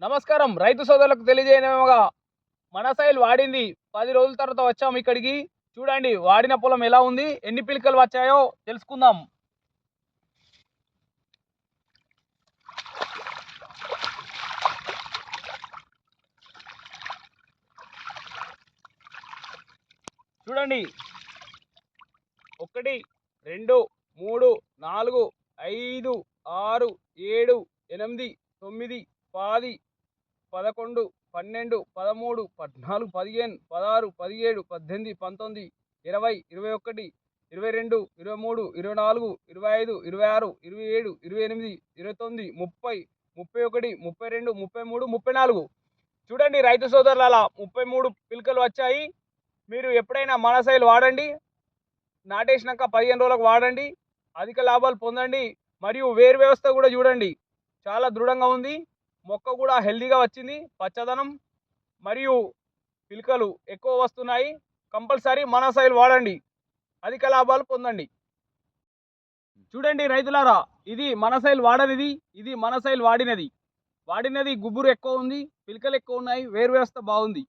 నమస్కారం రైతు సోదరులకు తెలియజేయనగా మన సైల్ వాడింది 10 రోజుల తర్వాత వచ్చాము ఇక్కడికి. చూడండి వాడిన పొలం ఎలా ఉంది, ఎన్ని పిలకలు వచ్చాయో తెలుసుకుందాం. చూడండి 1 2 3 4 5 6 7 8 9 10 11 12 13 14 15 16 17 18 19 20 21 22 23 24 25 26 27 28 29 30 31 32 33 34. చూడండి రైతు సోదరులారా 33 పిలకలు వచ్చాయి. మీరు ఎప్పుడైనా మన సైల్ వాడండి, నాటేసినాక 15 రోజులకు వాడండి, అధిక లాభాలు పొందండి. మరియు వేరు వ్యవస్థ కూడా చూడండి, చాలా దృఢంగా ఉంది. మొక్క కూడా హెల్దీగా వచ్చింది, పచ్చదనం మరియు పిలకలు ఎక్కువ వస్తున్నాయి. కంపల్సరీ మన సైల్ వాడండి, అధిక లాభాలు పొందండి. చూడండి రైతులారా, ఇది మన సైల్ వాడనిది, ఇది మన సైల్ వాడినది. గుబురు ఎక్కువ ఉంది, పిలకలు ఎక్కువ ఉన్నాయి, వేరు వ్యవస్థ బాగుంది.